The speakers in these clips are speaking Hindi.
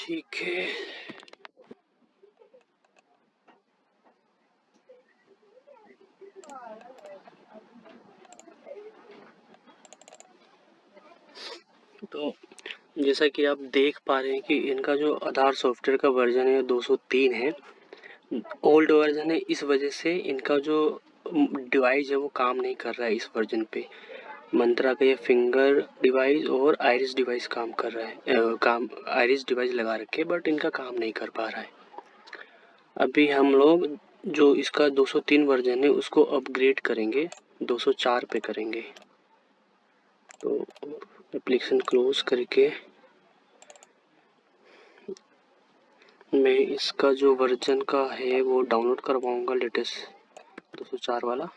ठीक है। तो जैसा कि आप देख पा रहे हैं कि इनका जो आधार सॉफ्टवेयर का वर्जन है 203 है, ओल्ड वर्जन है। इस वजह से इनका जो डिवाइस है वो काम नहीं कर रहा है इस वर्जन पे। मंत्रा का ये फिंगर डिवाइस और आइरिस डिवाइस काम कर रहा है, आइरिस डिवाइस लगा रखे बट इनका काम नहीं कर पा रहा है। अभी हम लोग जो इसका 203 वर्जन है उसको अपग्रेड करेंगे, 204 पे करेंगे। तो एप्लीकेशन क्लोज करके मैं इसका जो वर्जन का है वो डाउनलोड करवाऊंगा, लेटेस्ट 204 वाला।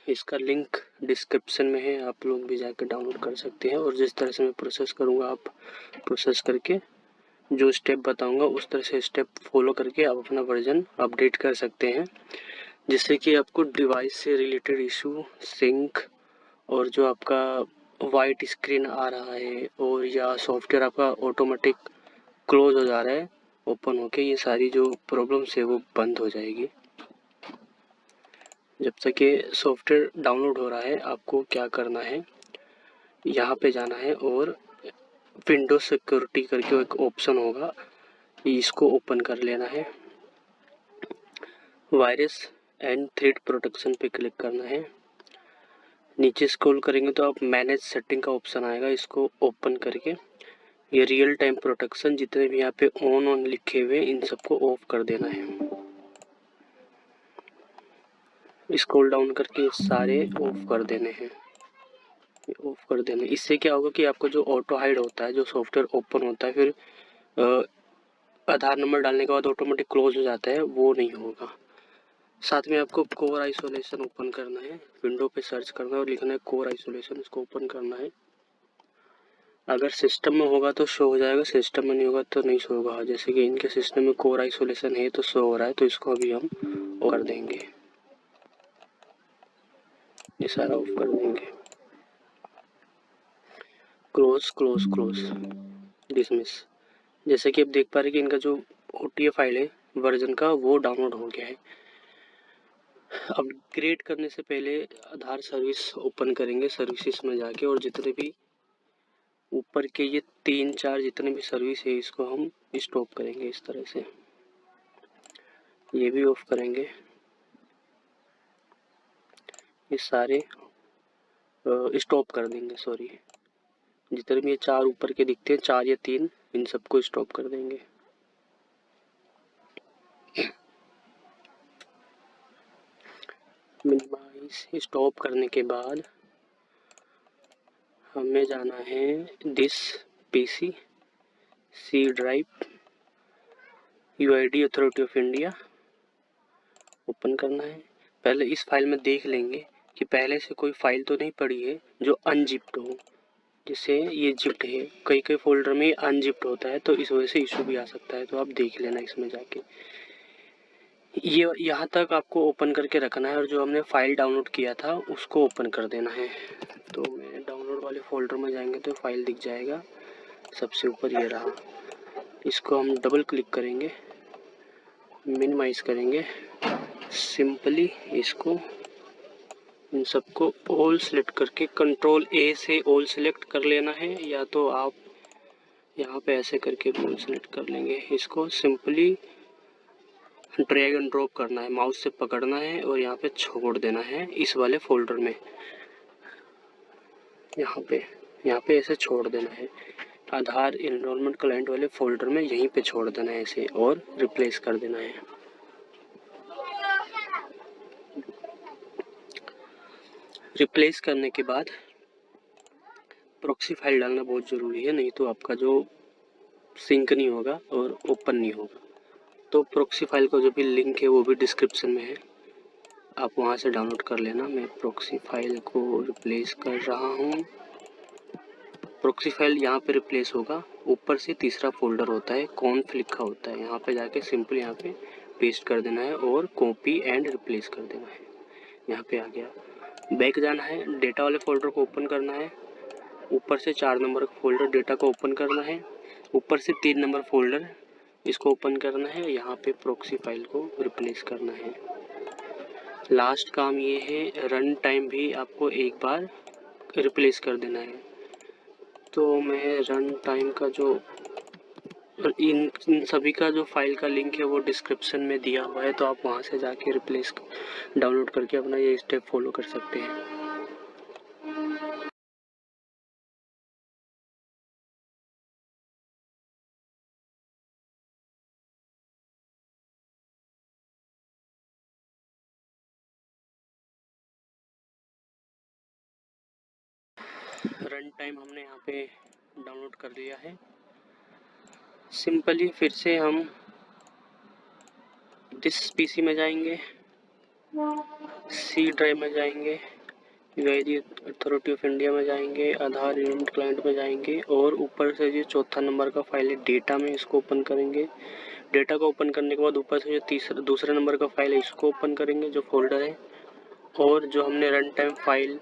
इसका लिंक डिस्क्रिप्शन में है, आप लोग भी जाकर डाउनलोड कर सकते हैं। और जिस तरह से मैं प्रोसेस करूंगा आप प्रोसेस करके जो स्टेप बताऊंगा उस तरह से स्टेप फॉलो करके आप अपना वर्जन अपडेट कर सकते हैं, जिससे कि आपको डिवाइस से रिलेटेड इशू, सिंक और जो आपका वाइट स्क्रीन आ रहा है और या सॉफ्टवेयर आपका ऑटोमेटिक क्लोज हो जा रहा है ओपन होके, ये सारी जो प्रॉब्लम्स है वो बंद हो जाएगी। जब तक ये सॉफ्टवेयर डाउनलोड हो रहा है आपको क्या करना है, यहाँ पे जाना है और विंडोज सिक्योरिटी करके एक ऑप्शन होगा, इसको ओपन कर लेना है। वायरस एंड थ्रेट प्रोटेक्शन पे क्लिक करना है। नीचे स्क्रॉल करेंगे तो आप मैनेज सेटिंग का ऑप्शन आएगा, इसको ओपन करके ये रियल टाइम प्रोटेक्शन जितने भी यहाँ पे ऑन लिखे हुए इन सबको ऑफ कर देना है। स्क्रॉल डाउन करके सारे ऑफ कर देने हैं, ऑफ कर देने। इससे क्या होगा कि आपको जो ऑटो हाइड होता है, जो सॉफ्टवेयर ओपन होता है फिर आधार नंबर डालने के बाद ऑटोमेटिक क्लोज हो जाता है, वो नहीं होगा। साथ में आपको कोर आइसोलेशन ओपन करना है, विंडो पे सर्च करना है और लिखना है कोर आइसोलेशन, इसको ओपन करना है। अगर सिस्टम में होगा तो शो हो जाएगा, सिस्टम में नहीं होगा तो नहीं शो होगा। जैसे कि इनके सिस्टम में कोर आइसोलेशन है तो शो हो रहा है, तो इसको अभी हम ऑफ कर देंगे, ये सारा ऑफ कर देंगे। Close close close dismiss. जैसे कि आप देख पा रहे हैं कि इनका जो OTA फाइल है वर्जन का वो डाउनलोड हो गया है। अपग्रेड करने से पहले आधार सर्विस ओपन करेंगे, सर्विसेज में जाके, और जितने भी ऊपर के ये 3-4 जितने भी सर्विस है इसको हम स्टॉप करेंगे इस तरह से, ये भी ऑफ करेंगे। ये सारे स्टॉप कर देंगे, सॉरी, जितने भी ये 4 ऊपर के दिखते हैं, 4 या 3, इन सबको स्टॉप कर देंगे। मिनिमाइज स्टॉप करने के बाद हमें जाना है this PC C drive UID authority of India, open करना है। पहले इस फाइल में देख लेंगे कि पहले से कोई फाइल तो नहीं पड़ी है जो अनजिप्ड हो, जैसे ये जिप्ड है, कई कई फोल्डर में अनजिप्ड होता है तो इस वजह से इशू भी आ सकता है, तो आप देख लेना इसमें जाके। ये यहाँ तक आपको ओपन करके रखना है और जो हमने फाइल डाउनलोड किया था उसको ओपन कर देना है। तो मैं डाउनलोड वाले फोल्डर में जाएंगे तो फाइल दिख जाएगा, सबसे ऊपर ये रहा। इसको हम डबल क्लिक करेंगे, मिनिमाइज करेंगे, सिंपली इसको इन सबको ऑल सेलेक्ट करके कंट्रोल A से ऑल सेलेक्ट कर लेना है, या तो आप यहाँ पे ऐसे करके ऑल सेलेक्ट कर लेंगे। इसको सिंपली ड्रैग एंड ड्रॉप करना है, माउस से पकड़ना है और यहाँ पे छोड़ देना है इस वाले फोल्डर में, यहाँ पे ऐसे छोड़ देना है, आधार एनरोलमेंट क्लाइंट वाले फोल्डर में यहीं पे छोड़ देना है ऐसे, और रिप्लेस कर देना है। रिप्लेस करने के बाद प्रॉक्सी फाइल डालना बहुत ज़रूरी है, नहीं तो आपका जो सिंक नहीं होगा और ओपन नहीं होगा। तो प्रॉक्सी फाइल का जो भी लिंक है वो भी डिस्क्रिप्शन में है, आप वहाँ से डाउनलोड कर लेना। मैं प्रॉक्सी फाइल को रिप्लेस कर रहा हूँ। प्रॉक्सी फाइल यहाँ पे रिप्लेस होगा, ऊपर से तीसरा फोल्डर होता है, कॉन्फ लिखा होता है, यहाँ पे जाके सिंपल यहाँ पे पेस्ट कर देना है और कॉपी एंड रिप्लेस कर देना है। यहाँ पे आ गया, बैक जाना है, डेटा वाले फोल्डर को ओपन करना है, ऊपर से 4 नंबर का फोल्डर डेटा को ओपन करना है, ऊपर से 3 नंबर फोल्डर इसको ओपन करना है, यहाँ पे प्रॉक्सी फाइल को रिप्लेस करना है। लास्ट काम ये है, रन टाइम भी आपको एक बार रिप्लेस कर देना है। तो मैं रन टाइम का जो इन सभी का जो फाइल का लिंक है वो डिस्क्रिप्शन में दिया हुआ है, तो आप वहाँ से जाके रिप्लेस डाउनलोड करके अपना ये स्टेप फॉलो कर सकते हैं। रन टाइम हमने यहाँ पे डाउनलोड कर लिया है। सिंपली फिर से हम दिस पीसी में जाएंगे, सी ड्राइव में जाएंगे, यूआईडी अथॉरिटी ऑफ इंडिया में जाएंगे, आधार यूनिट क्लाइंट में जाएंगे और ऊपर से जो चौथा नंबर का फाइल है डेटा में, इसको ओपन करेंगे। डेटा को ओपन करने के बाद ऊपर से जो दूसरे नंबर का फाइल है इसको ओपन करेंगे, जो फोल्डर है, और जो हमने रन टाइम फाइल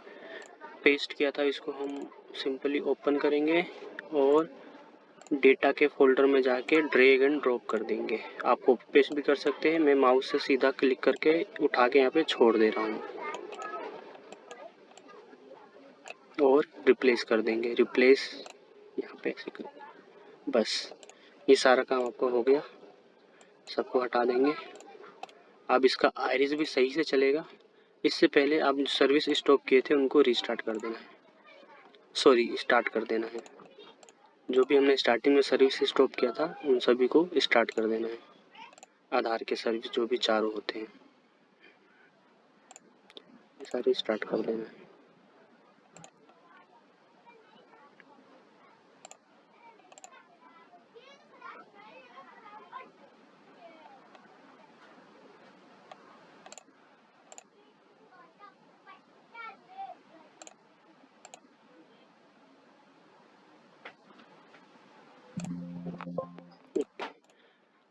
पेस्ट किया था इसको हम सिंपली ओपन करेंगे और डेटा के फोल्डर में जाके ड्रैग एंड ड्रॉप कर देंगे। आप कॉपी पेस्ट भी कर सकते हैं, मैं माउस से सीधा क्लिक करके उठा के यहाँ पे छोड़ दे रहा हूँ और रिप्लेस कर देंगे। रिप्लेस यहाँ पे ऐसे कर, बस ये सारा काम आपको हो गया। सबको हटा देंगे। अब इसका आइरिस भी सही से चलेगा। इससे पहले आप जो सर्विस स्टॉप किए थे उनको रीस्टार्ट कर देना है, सॉरी स्टार्ट कर देना है। जो भी हमने स्टार्टिंग में सर्विस स्टॉप किया था उन सभी को स्टार्ट कर देना है। आधार के सर्विस जो भी चारों होते हैं सारे स्टार्ट कर देना है।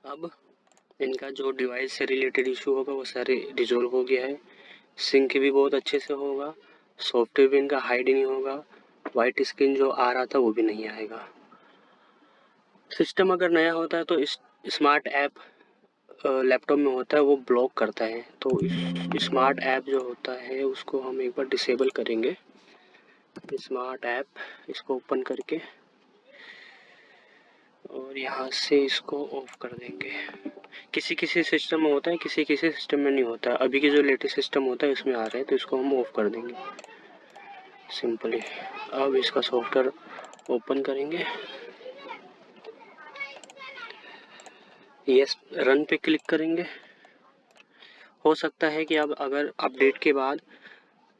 अब इनका जो डिवाइस से रिलेटेड इशू होगा वो सारे रिजॉल्व हो गया है। सिंक भी बहुत अच्छे से होगा, सॉफ्टवेयर भी इनका हाइड नहीं होगा, वाइट स्क्रीन जो आ रहा था वो भी नहीं आएगा। सिस्टम अगर नया होता है तो इस स्मार्ट ऐप लैपटॉप में होता है वो ब्लॉक करता है, तो इस स्मार्ट ऐप जो होता है उसको हम एक बार डिसेबल करेंगे। स्मार्ट ऐप इसको ओपन करके और यहाँ से इसको ऑफ कर देंगे। किसी किसी सिस्टम में होता है, किसी किसी सिस्टम में नहीं होता है। अभी के जो लेटेस्ट सिस्टम होता है इसमें आ रहा है, तो इसको हम ऑफ कर देंगे सिंपली। अब इसका सॉफ्टवेयर ओपन करेंगे, यस रन पे क्लिक करेंगे। हो सकता है कि अब अगर अपडेट के बाद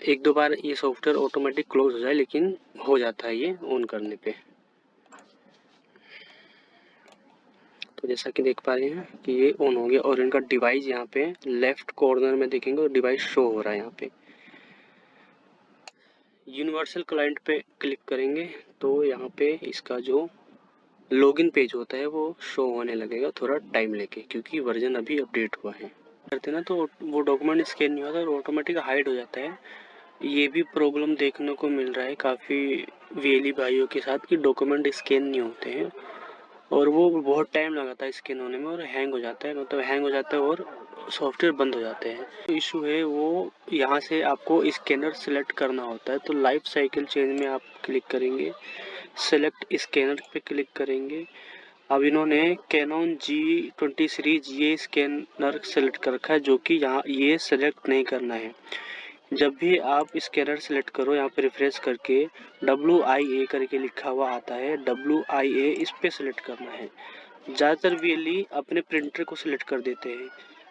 एक दो बार ये सॉफ्टवेयर ऑटोमेटिक क्लोज हो जाए, लेकिन हो जाता है ये ऑन करने पे। तो जैसा कि देख पा रहे हैं कि ये ऑन हो गया और इनका डिवाइस यहाँ पे लेफ्ट कॉर्नर में देखेंगे और डिवाइस शो हो रहा है। यहाँ पे यूनिवर्सल क्लाइंट पे क्लिक करेंगे तो यहाँ पे इसका जो लॉगिन पेज होता है वो शो होने लगेगा, थोड़ा टाइम लेके, क्योंकि वर्जन अभी अपडेट हुआ है। करते ना तो वो डॉक्यूमेंट स्कैन नहीं होता और ऑटोमेटिक हाइड हो जाता है। ये भी प्रॉब्लम देखने को मिल रहा है काफ़ी वीएलई भाइयों के साथ कि डॉक्यूमेंट स्कैन नहीं होते हैं और वो बहुत टाइम लगाता है स्कैन होने में और हैंग हो जाता है, मतलब हैंग हो जाता है और सॉफ्टवेयर बंद हो जाते हैं। जो इशू है वो यहाँ से आपको स्कैनर सेलेक्ट करना होता है, तो लाइफ साइकिल चेंज में आप क्लिक करेंगे, सेलेक्ट स्कैनर पे क्लिक करेंगे। अब इन्होंने कैनन G20 सीरीज ये स्कैनर सेलेक्ट कर रखा है, जो कि यहाँ ये सेलेक्ट नहीं करना है। जब भी आप स्कैनर सेलेक्ट करो यहाँ पे रिफ्रेश करके WIA करके लिखा हुआ आता है, WIA इस पे सेलेक्ट करना है। ज़्यादातर वीएलई अपने प्रिंटर को सिलेक्ट कर देते हैं।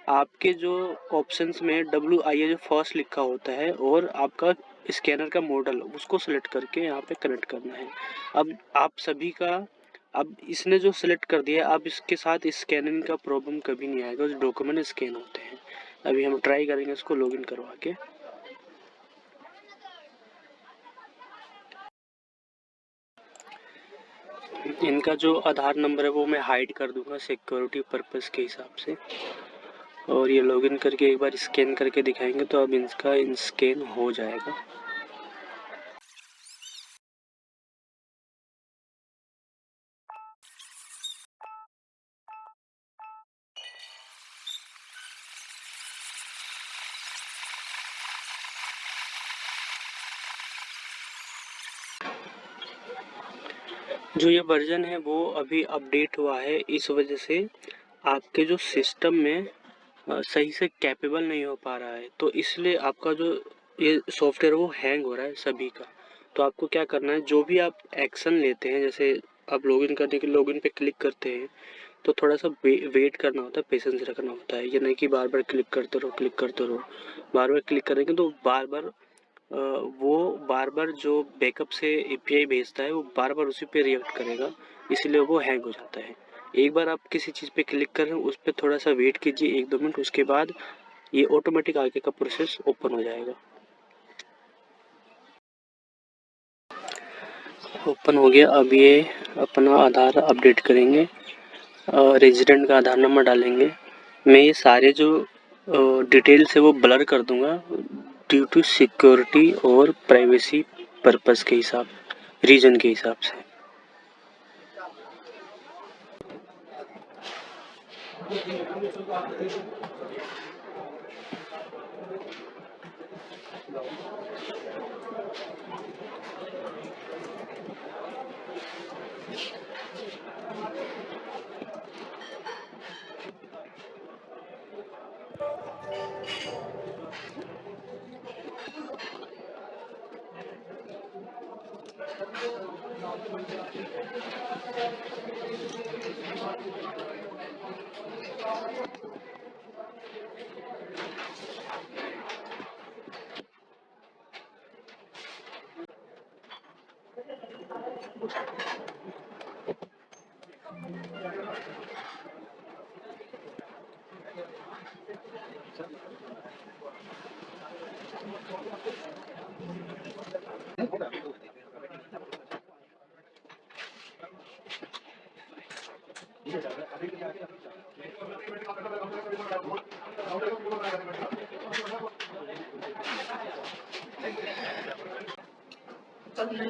आपके जो ऑप्शंस में WIA जो फर्स्ट लिखा होता है और आपका स्कैनर का मॉडल उसको सिलेक्ट करके यहाँ पे कनेक्ट करना है। अब आप सभी का, अब इसने जो सिलेक्ट कर दिया, अब इसके साथ स्कैनिंग का प्रॉब्लम कभी नहीं आएगा, जो डॉक्यूमेंट स्कैन होते हैं। अभी हम ट्राई करेंगे इसको लॉगिन करवा के। इनका जो आधार नंबर है वो मैं हाइड कर दूंगा सिक्योरिटी पर्पस के हिसाब से, और ये लॉगिन करके एक बार स्कैन करके दिखाएंगे तो अब इसका स्कैन हो जाएगा। जो ये वर्जन है वो अभी अपडेट हुआ है, इस वजह से आपके जो सिस्टम में सही से कैपेबल नहीं हो पा रहा है, तो इसलिए आपका जो ये सॉफ्टवेयर वो हैंग हो रहा है सभी का। तो आपको क्या करना है, जो भी आप एक्शन लेते हैं, जैसे आप लॉगिन करने के लिए लॉगिन पे क्लिक करते हैं, तो थोड़ा सा वेट करना होता है, पेशेंस रखना होता है। ये नहीं कि बार बार क्लिक करते रहो। बार बार क्लिक करेंगे तो वो बार बार जो बैकअप से एपीआई भेजता है वो बार बार उसी पे रिएक्ट करेगा, इसलिए वो हैंग हो जाता है। एक बार आप किसी चीज़ पे क्लिक करें, उस पर थोड़ा सा वेट कीजिए 1-2 मिनट, उसके बाद ये ऑटोमेटिक आगे का प्रोसेस ओपन हो जाएगा। ओपन हो गया। अब ये अपना आधार अपडेट करेंगे, रेजिडेंट का आधार नंबर डालेंगे। मैं ये सारे जो डिटेल्स है वो ब्लर कर दूंगा ड्यू टू सिक्योरिटी और प्राइवेसी पर्पस के हिसाब, रीजन के हिसाब से।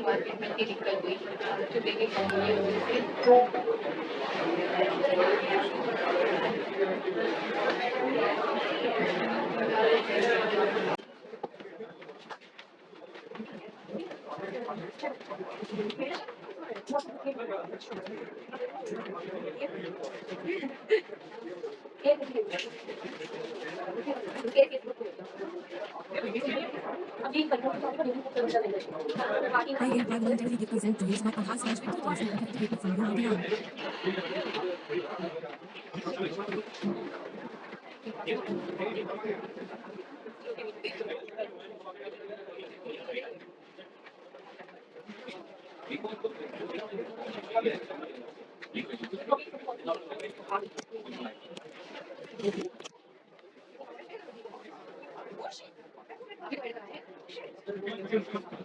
मार्केट में की दिक्कत हुई तो देखिए I hereby voluntarily present to use my Aadhaar/details and activate from your IDR.